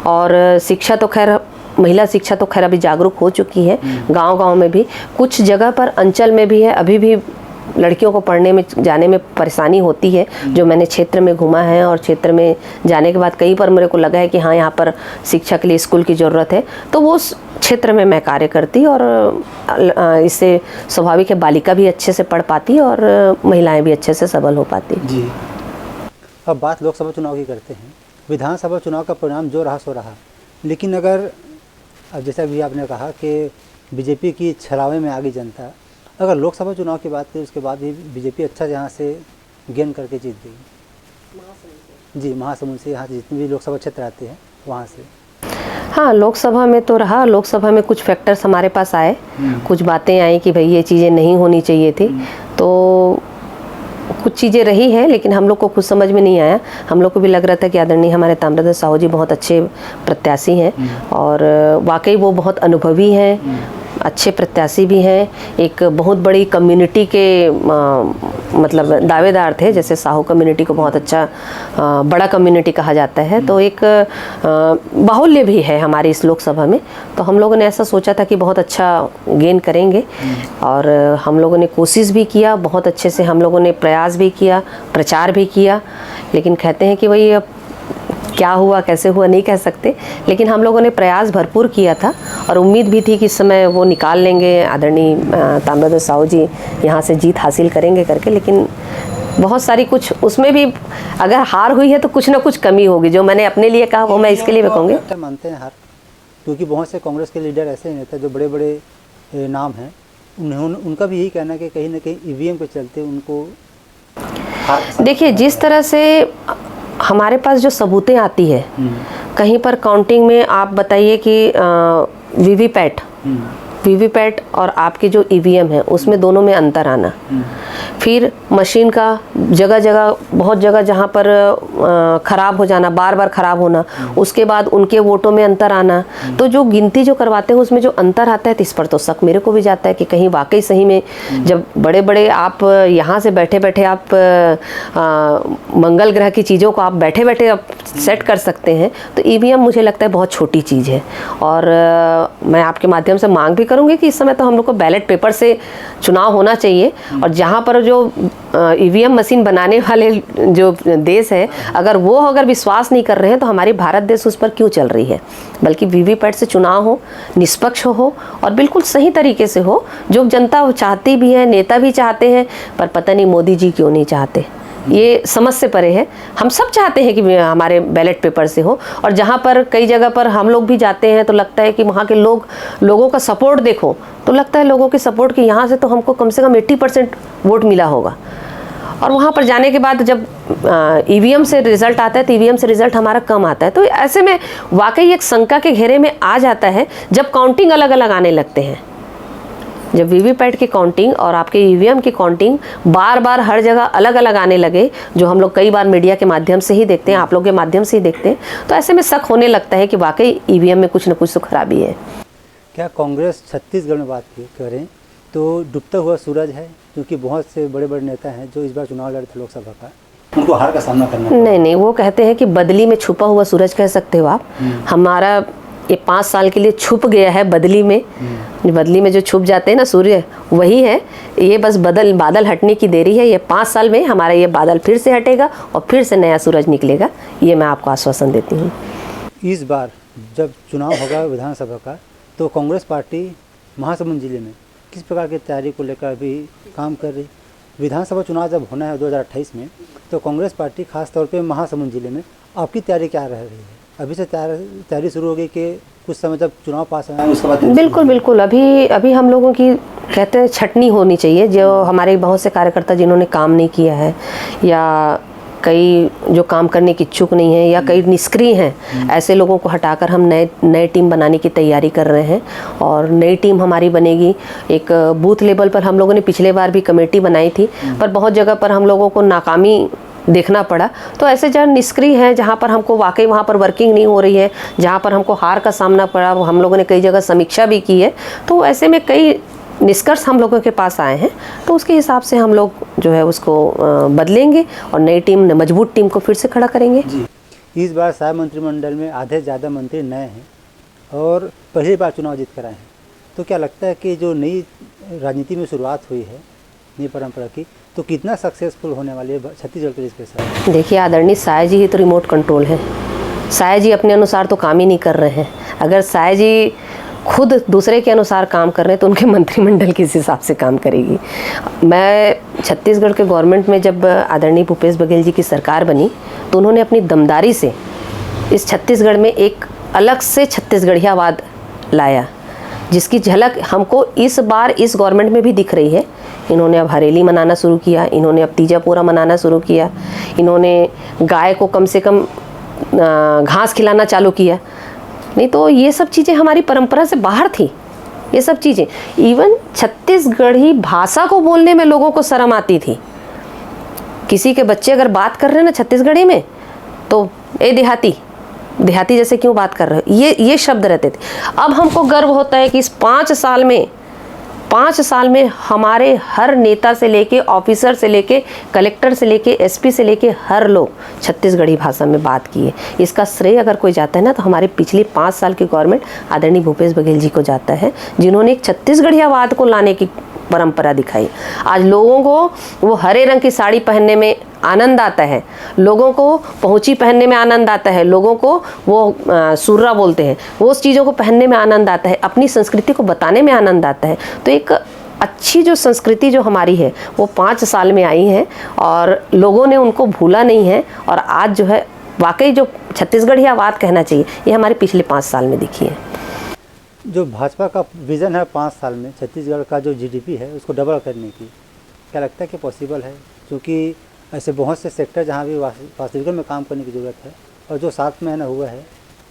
और शिक्षा तो खैर, महिला शिक्षा तो खैर अभी जागरूक हो चुकी है गांव-गांव में भी, कुछ जगह पर अंचल में भी है। अभी भी लड़कियों को पढ़ने में जाने में परेशानी होती है, जो मैंने क्षेत्र में घूमा है। और क्षेत्र में जाने के बाद कहीं पर मेरे को लगा है कि हाँ, यहाँ पर शिक्षा के लिए स्कूल की ज़रूरत है, तो वो क्षेत्र में मैं कार्य करती। और इससे स्वाभाविक है, बालिका भी अच्छे से पढ़ पाती और महिलाएं भी अच्छे से सबल हो पाती जी। अब बात लोकसभा चुनाव की करते हैं। विधानसभा चुनाव का परिणाम जो रहा सो रहा, लेकिन अगर अब जैसा भी आपने कहा कि बीजेपी की छलावे में आ गई जनता, अगर लोकसभा चुनाव की बात करें उसके बाद भी बीजेपी अच्छा यहाँ से गेन करके जीत गई जी, महासमुंद से, यहाँ से जितने भी लोकसभा क्षेत्र आते हैं वहाँ से। हाँ, लोकसभा में तो रहा। लोकसभा में कुछ फैक्टर्स हमारे पास आए, कुछ बातें आई कि भाई ये चीज़ें नहीं होनी चाहिए थी, तो कुछ चीज़ें रही हैं, लेकिन हम लोग को कुछ समझ में नहीं आया। हम लोग को भी लग रहा था कि आदरणीय हमारे ताम्रध्वज साहू जी बहुत अच्छे प्रत्याशी हैं, और वाकई वो बहुत अनुभवी हैं, अच्छे प्रत्याशी भी हैं। एक बहुत बड़ी कम्युनिटी के मतलब दावेदार थे, जैसे साहू कम्युनिटी को बहुत अच्छा बड़ा कम्युनिटी कहा जाता है, तो एक बाहुल्य भी है हमारी इस लोकसभा में। तो हम लोगों ने ऐसा सोचा था कि बहुत अच्छा गेन करेंगे, और हम लोगों ने कोशिश भी किया, बहुत अच्छे से हम लोगों ने प्रयास भी किया, प्रचार भी किया। लेकिन कहते हैं कि वही अब क्या हुआ कैसे हुआ नहीं कह सकते, लेकिन हम लोगों ने प्रयास भरपूर किया था, और उम्मीद भी थी कि इस समय वो निकाल लेंगे, आदरणीय ताम्रध्वज साहू जी यहाँ से जीत हासिल करेंगे करके। लेकिन बहुत सारी कुछ उसमें भी अगर हार हुई है तो कुछ ना कुछ कमी होगी, जो मैंने अपने लिए कहा वो मैं इसके लिए भी कहूँगी। क्या मानते हैं हार? क्योंकि बहुत से कांग्रेस के लीडर ऐसे नेता जो बड़े बड़े नाम हैं, उनका भी यही कहना है कि कहीं ना कहीं ईवीएम के चलते उनको देखिए, जिस तरह से हमारे पास जो सबूतें आती है, कहीं पर काउंटिंग में आप बताइए कि वीवीपैट और आपके जो ईवीएम है उसमें दोनों में अंतर आना, फिर मशीन का जगह जगह बहुत जगह जहाँ पर ख़राब हो जाना, बार बार ख़राब होना, उसके बाद उनके वोटों में अंतर आना। तो जो गिनती जो करवाते हैं उसमें जो अंतर आता है, तो इस पर तो शक मेरे को भी जाता है कि कहीं वाकई सही में जब बड़े बड़े आप यहाँ से बैठे बैठे आप मंगल ग्रह की चीज़ों को आप बैठे बैठे आप सेट कर सकते हैं, तो ईवीएम मुझे लगता है बहुत छोटी चीज़ है। और मैं आपके माध्यम से मांग भी करूँगी कि इस समय तो हम लोग को बैलेट पेपर से चुनाव होना चाहिए, और जहाँ पर जो ईवीएम मशीन बनाने वाले जो देश है, अगर विश्वास नहीं कर रहे हैं तो हमारी भारत देश उस पर क्यों चल रही है। बल्कि वीवीपैट से चुनाव हो, निष्पक्ष हो और बिल्कुल सही तरीके से हो, जो जनता चाहती भी है, नेता भी चाहते हैं, पर पता नहीं मोदी जी क्यों नहीं चाहते। ये समझ से परे है। हम सब चाहते हैं कि हमारे बैलेट पेपर से हो, और जहाँ पर कई जगह पर हम लोग भी जाते हैं तो लगता है कि वहाँ के लोगों का सपोर्ट देखो, तो लगता है लोगों के सपोर्ट की यहाँ से तो हमको कम से कम 80% वोट मिला होगा। और वहाँ पर जाने के बाद जब ईवीएम से रिजल्ट आता है तो ईवीएम से रिजल्ट हमारा कम आता है। तो ऐसे में वाकई एक शंका के घेरे में आ जाता है जब काउंटिंग अलग अलग आने लगते हैं। जब वीवीपैट की काउंटिंग और आपके ईवीएम की काउंटिंग बार बार हर जगह अलग अलग आने लगे, जो हम लोग कई बार मीडिया के माध्यम से ही देखते हैं, आप लोग के माध्यम से ही देखते हैं, तो ऐसे में शक होने लगता है कि वाकई ईवीएम में कुछ न कुछ तो खराबी है। क्या कांग्रेस छत्तीसगढ़ में बात करें तो डूबता हुआ सूरज है? क्योंकि बहुत से बड़े बड़े नेता हैं जो इस बार चुनाव लड़े थे लोकसभा का, उनको हार का सामना करना पड़ा। नहीं, वो कहते हैं कि बदली में छुपा हुआ सूरज कह सकते हो आप। हमारा ये 5 साल के लिए छुप गया है बदली में। बदली में जो छुप जाते हैं ना सूर्य, वही है। ये बस बादल हटने की देरी है। ये 5 साल में हमारा ये बादल फिर से हटेगा और फिर से नया सूरज निकलेगा, ये मैं आपको आश्वासन देती हूँ। इस बार जब चुनाव होगा विधानसभा का, तो कांग्रेस पार्टी महासमुंद जिले में किस प्रकार की तैयारी को लेकर अभी काम कर रही? विधानसभा चुनाव जब होना है 2028 में, तो कांग्रेस पार्टी खास तौर पे महासमुंद जिले में आपकी तैयारी क्या रह रही है? अभी से तैयारी शुरू हो गई कि कुछ समय जब चुनाव पास हो उसके बाद? बिल्कुल बिल्कुल, अभी हम लोगों की कहते हैं छटनी होनी चाहिए। जो हमारे बहुत से कार्यकर्ता जिन्होंने काम नहीं किया है, या कई जो काम करने की इच्छुक नहीं है, या कई निष्क्रिय हैं, ऐसे लोगों को हटाकर हम नए टीम बनाने की तैयारी कर रहे हैं। और नई टीम हमारी बनेगी। एक बूथ लेवल पर हम लोगों ने पिछले बार भी कमेटी बनाई थी, पर बहुत जगह पर हम लोगों को नाकामी देखना पड़ा। तो ऐसे जहाँ निष्क्रिय हैं, जहाँ पर हमको वाकई वहाँ पर वर्किंग नहीं हो रही है, जहाँ पर हमको हार का सामना पड़ा, वो हम लोगों ने कई जगह समीक्षा भी की है। तो ऐसे में कई निष्कर्ष हम लोगों के पास आए हैं, तो उसके हिसाब से हम लोग जो है उसको बदलेंगे और नई टीम, मजबूत टीम को फिर से खड़ा करेंगे जी। इस बार साय मंत्रिमंडल में आधे से ज़्यादा मंत्री नए हैं और पहली बार चुनाव जीत कर आए हैं। तो क्या लगता है कि जो नई राजनीति में शुरुआत हुई है नई परंपरा की, तो कितना सक्सेसफुल होने वाली है छत्तीसगढ़ के लिए स्पेशल? देखिए आदरणीय साय जी ही तो रिमोट कंट्रोल है। साय जी अपने अनुसार तो काम ही नहीं कर रहे हैं। अगर साय जी खुद दूसरे के अनुसार काम कर रहे हैं तो उनके मंत्रिमंडल किस हिसाब से काम करेगी। मैं छत्तीसगढ़ के गवर्नमेंट में जब आदरणीय भूपेश बघेल जी की सरकार बनी, तो उन्होंने अपनी दमदारी से इस छत्तीसगढ़ में एक अलग से छत्तीसगढ़ियावाद लाया, जिसकी झलक हमको इस बार इस गवर्नमेंट में भी दिख रही है। इन्होंने अब हरेली मनाना शुरू किया, इन्होंने अब तीजा पूरा मनाना शुरू किया, इन्होंने गाय को कम से कम घास खिलाना चालू किया। नहीं तो ये सब चीज़ें हमारी परंपरा से बाहर थी। ये सब चीज़ें, इवन छत्तीसगढ़ी भाषा को बोलने में लोगों को शर्म आती थी। किसी के बच्चे अगर बात कर रहे हैं ना छत्तीसगढ़ी में, तो ए देहाती, देहाती जैसे क्यों बात कर रहे हो, ये शब्द रहते थे। अब हमको गर्व होता है कि इस 5 साल में हमारे हर नेता से लेके, ऑफिसर से लेके, कलेक्टर से लेके, एसपी से लेके हर लोग छत्तीसगढ़ी भाषा में बात किए। इसका श्रेय अगर कोई जाता है ना, तो हमारे पिछली 5 साल की गवर्नमेंट आदरणीय भूपेश बघेल जी को जाता है, जिन्होंने एक छत्तीसगढ़ियावाद को लाने की परंपरा दिखाई। आज लोगों को वो हरे रंग की साड़ी पहनने में आनंद आता है, लोगों को पहुँची पहनने में आनंद आता है, लोगों को वो सुर्रा बोलते हैं, वो उस चीज़ों को पहनने में आनंद आता है, अपनी संस्कृति को बताने में आनंद आता है। तो एक अच्छी जो संस्कृति जो हमारी है वो 5 साल में आई है और लोगों ने उनको भूला नहीं है। और आज जो है वाकई जो छत्तीसगढ़ियावाद कहना चाहिए, ये हमारे पिछले 5 साल में दिखी है। जो भाजपा का विज़न है 5 साल में छत्तीसगढ़ का जो जीडीपी है उसको डबल करने की, क्या लगता है कि पॉसिबल है? क्योंकि ऐसे बहुत से सेक्टर जहाँ भी वास्तविकता में काम करने की ज़रूरत है, और जो 7 महीना हुआ है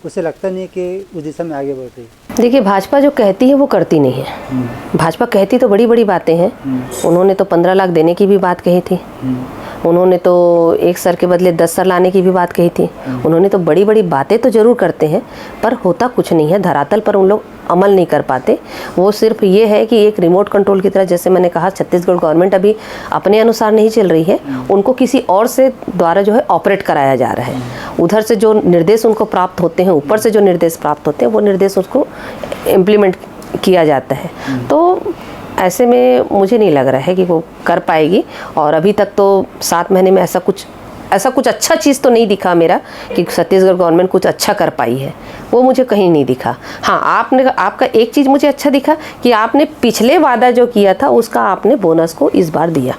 उससे लगता नहीं कि उस दिशा में आगे बढ़ रही। देखिए भाजपा जो कहती है वो करती नहीं है। भाजपा कहती तो बड़ी बड़ी बातें हैं। उन्होंने तो 15 लाख देने की भी बात कही थी, उन्होंने तो 1 सर के बदले 10 सर लाने की भी बात कही थी। उन्होंने तो बड़ी बड़ी बातें तो ज़रूर करते हैं, पर होता कुछ नहीं है। धरातल पर उन लोग अमल नहीं कर पाते। वो सिर्फ ये है कि एक रिमोट कंट्रोल की तरह, जैसे मैंने कहा छत्तीसगढ़ गवर्नमेंट अभी अपने अनुसार नहीं चल रही है, उनको किसी और से द्वारा जो है ऑपरेट कराया जा रहा है। उधर से जो निर्देश उनको प्राप्त होते हैं, ऊपर से जो निर्देश प्राप्त होते हैं, वो निर्देश उसको इम्प्लीमेंट किया जाता है। तो ऐसे में मुझे नहीं लग रहा है कि वो कर पाएगी। और अभी तक तो 7 महीने में ऐसा कुछ अच्छा चीज़ तो नहीं दिखा मेरा कि छत्तीसगढ़ गवर्नमेंट कुछ अच्छा कर पाई है, वो मुझे कहीं नहीं दिखा। हाँ, आपका एक चीज़ मुझे अच्छा दिखा कि आपने पिछले वादा जो किया था उसका आपने बोनस को इस बार दिया।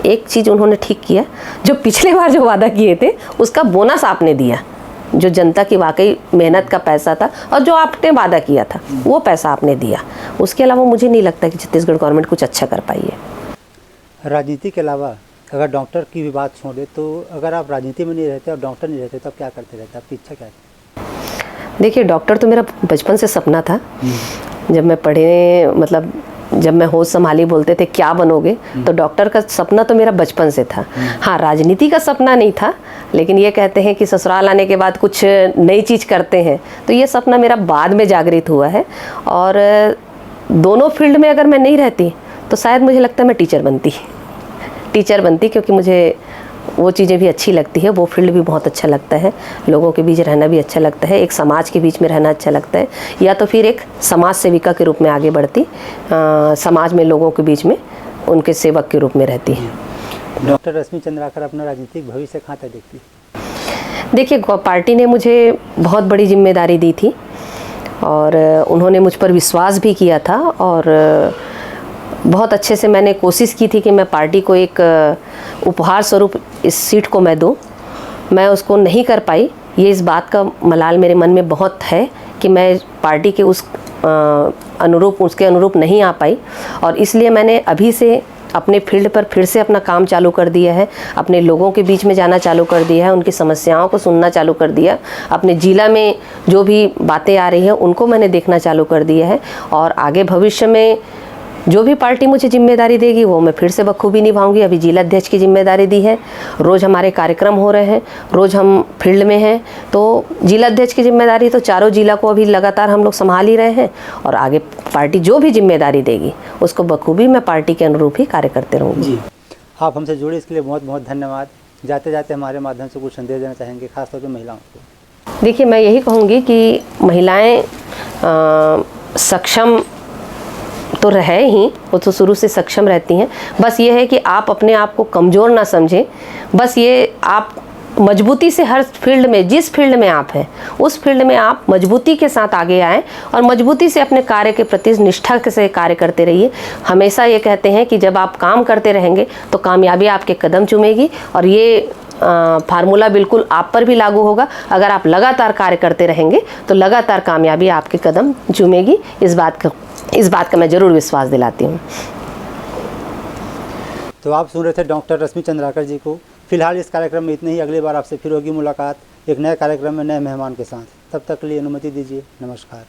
एक चीज़ उन्होंने ठीक किया, जो पिछले बार जो वादा किए थे उसका बोनस आपने दिया, जो जनता की वाकई मेहनत का पैसा था और जो आपने वादा किया था वो पैसा आपने दिया। उसके अलावा मुझे नहीं लगता कि छत्तीसगढ़ गवर्नमेंट कुछ अच्छा कर पाई है। राजनीति के अलावा अगर डॉक्टर की भी बात छोड़े, तो अगर आप राजनीति में नहीं रहते और डॉक्टर नहीं रहते तो आप क्या करते रहते? आपकी इच्छा क्या है? देखिए डॉक्टर तो मेरा बचपन से सपना था। जब मैं पढ़े, मतलब जब मैं होश संभाली बोलते थे क्या बनोगे, तो डॉक्टर का सपना तो मेरा बचपन से था। हाँ, राजनीति का सपना नहीं था, लेकिन ये कहते हैं कि ससुराल आने के बाद कुछ नई चीज़ करते हैं, तो ये सपना मेरा बाद में जागृत हुआ है। और दोनों फील्ड में अगर मैं नहीं रहती तो शायद मुझे लगता है मैं टीचर बनती, क्योंकि मुझे वो चीज़ें भी अच्छी लगती है, वो फील्ड भी बहुत अच्छा लगता है, लोगों के बीच रहना भी अच्छा लगता है, एक समाज के बीच में रहना अच्छा लगता है, या तो फिर एक समाज सेविका के रूप में आगे बढ़ती, समाज में लोगों के बीच में उनके सेवक के रूप में रहती है। डॉक्टर रश्मि चंद्राकर अपना राजनीतिक भविष्य कहाँ तक देखती? देखिए पार्टी ने मुझे बहुत बड़ी जिम्मेदारी दी थी और उन्होंने मुझ पर विश्वास भी किया था, और बहुत अच्छे से मैंने कोशिश की थी कि मैं पार्टी को एक उपहार स्वरूप इस सीट को मैं दूं। मैं उसको नहीं कर पाई। ये इस बात का मलाल मेरे मन में बहुत है कि मैं पार्टी के उसके अनुरूप नहीं आ पाई, और इसलिए मैंने अभी से अपने फील्ड पर फिर से अपना काम चालू कर दिया है। अपने लोगों के बीच में जाना चालू कर दिया है, उनकी समस्याओं को सुनना चालू कर दिया। अपने ज़िला में जो भी बातें आ रही हैं उनको मैंने देखना चालू कर दिया है, और आगे भविष्य में जो भी पार्टी मुझे जिम्मेदारी देगी वो मैं फिर से बखूबी निभाऊंगी। अभी जिला अध्यक्ष की जिम्मेदारी दी है, रोज़ हमारे कार्यक्रम हो रहे हैं, रोज़ हम फील्ड में हैं, तो जिला अध्यक्ष की जिम्मेदारी तो चारों जिला को अभी लगातार हम लोग संभाल ही रहे हैं, और आगे पार्टी जो भी जिम्मेदारी देगी उसको बखूबी मैं पार्टी के अनुरूप ही कार्य करते रहूँगी। जी, आप हमसे जुड़े इसके लिए बहुत बहुत धन्यवाद। जाते जाते हमारे माध्यम से कुछ संदेश देना चाहेंगे खासतौर पर महिलाओं को? देखिए, मैं यही कहूँगी कि महिलाएं सक्षम तो रहे ही, वो तो शुरू से सक्षम रहती हैं। बस ये है कि आप अपने आप को कमज़ोर ना समझें। बस ये आप मजबूती से हर फील्ड में, जिस फील्ड में आप हैं उस फील्ड में आप मजबूती के साथ आगे आएँ, और मजबूती से अपने कार्य के प्रति निष्ठा से कार्य करते रहिए। हमेशा ये कहते हैं कि जब आप काम करते रहेंगे तो कामयाबी आपके कदम चूमेगी, और ये फार्मूला बिल्कुल आप पर भी लागू होगा। अगर आप लगातार कार्य करते रहेंगे तो लगातार कामयाबी आपके कदम चूमेगी। इस बात का मैं ज़रूर विश्वास दिलाती हूँ। तो आप सुन रहे थे डॉक्टर रश्मि चंद्राकर जी को। फिलहाल इस कार्यक्रम में इतने ही। अगली बार आपसे फिर होगी मुलाकात एक नए कार्यक्रम में नए मेहमान के साथ। तब तक के लिए अनुमति दीजिए। नमस्कार।